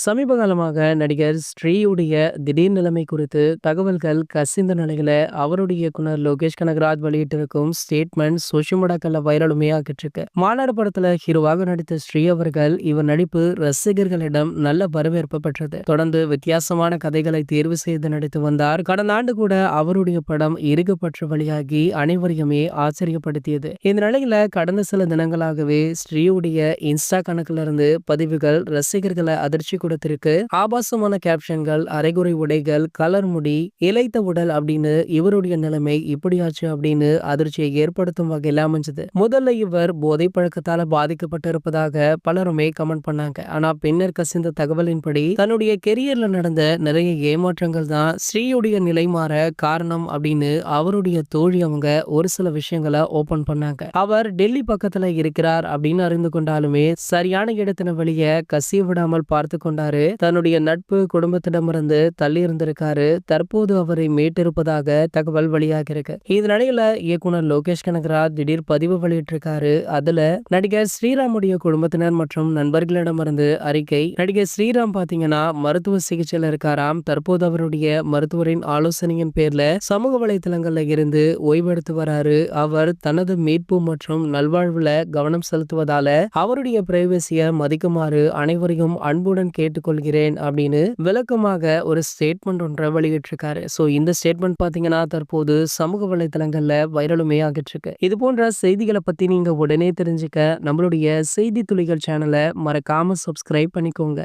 சமீப காலமாக நடிகர் ஸ்ரீயுடைய திடீர் நிலைமை குறித்து தகவல்கள் கசிந்த நிலையில அவருடைய இயக்குனர் லோகேஷ் கனகராஜ் வெளியிட்டிருக்கும் ஸ்டேட்மெண்ட் சோஷியல் மீடியாக்கள்ல வைரலுமே ஆகிட்டு இருக்கு. மாநாடு படத்துல ஹீரோவாக நடித்த ஸ்ரீ அவர்கள் இவர் நடிப்பு ரசிகர்களிடம் நல்ல வரவேற்பு பெற்றது. தொடர்ந்து வித்தியாசமான கதைகளை தேர்வு செய்து நடித்து வந்தார். கடந்த ஆண்டு கூட அவருடைய படம் இருகப்பற்று வெளியாகி அனைவரையுமே ஆச்சரியப்படுத்தியது. இந்த நிலையில கடந்த சில தினங்களாகவே ஸ்ரீயுடைய இன்ஸ்டா கணக்குல இருந்து பதிவுகள் ரசிகர்களை அதிர்ச்சி கொடுத்திருக்கு. ஆபாசமான கேப்ஷன்கள், அரைகுறை உடைகள், கலர் முடி, இளைத்த உடல் அப்படின்னு இவருடைய நிலைமை இப்படியாச்சு அப்படின்னு அதிர்ச்சியை ஏற்படுத்தும் வகையில் அமைஞ்சது. முதல்ல இவர் போதை பழக்கத்தால பாதிக்கப்பட்டிருப்பதாக பலருமே கமெண்ட் பண்ணாங்க. ஆனா பின்னர் கசிந்த தகவலின்படி தன்னுடைய கெரியர்ல நடந்த நிறைய ஏமாற்றங்கள் தான் ஸ்ரீயுடைய நிலை மாற காரணம் அப்படின்னு அவருடைய தோழி அவங்க ஒரு சில விஷயங்களை ஓபன் பண்ணாங்க. அவர் டெல்லி பக்கத்துல இருக்கிறார் அப்படின்னு அறிந்து கொண்டாலுமே சரியான இடத்தின வெளியே கசிய விடாமல் பார்த்து கொண்டாரு. தன்னுடைய நட்பு குடும்பத்திடமிருந்து தள்ளி இருந்திருக்காரு. தற்போது அவரை மீட்டிருப்பதாக தகவல் வெளியாகிருக்கு. இந்த நிலையில இயக்குனர் லோகேஷ் கனகராஜ் திடீர் பதிவு வெளியிட்டிருக்காரு. அதுல நடிகர் ஸ்ரீராமுடைய குடும்பத்தினர் மற்றும் நண்பர்களிடமிருந்து அறிக்கை. நடிகர் ஸ்ரீராம் பாத்தீங்கன்னா மருத்துவ சிகிச்சையில இருக்காராம். தற்போது அவருடைய மருத்துவரின் ஆலோசனையின் பேர்ல சமூக வலைதளங்கள்ல இருந்து ஓய்வெடுத்து வராரு. அவர் தனது மீட்பு மற்றும் நல்வாழ்வுல கவனம் செலுத்துவதால அவருடைய பிரைவசியை மதிக்குமாறு அனைவரையும் அன்புடன் கேட்டுக்கொள்கிறேன் அப்படின்னு விளக்கமாக ஒரு ஸ்டேட்மெண்ட் ஒன்றை வெளியிட்டிருக்காரு. சோ இந்த ஸ்டேட்மெண்ட் பாத்தீங்கன்னா தற்போது சமூக வலைதளங்கள்ல வைரலுமே ஆகிட்டு இருக்கு. இது போன்ற செய்திகளை பத்தி நீங்க உடனே தெரிஞ்சுக்க நம்மளுடைய செய்தி துளிகள் சேனலை மறக்காம சப்ஸ்கிரைப் பண்ணிக்கோங்க.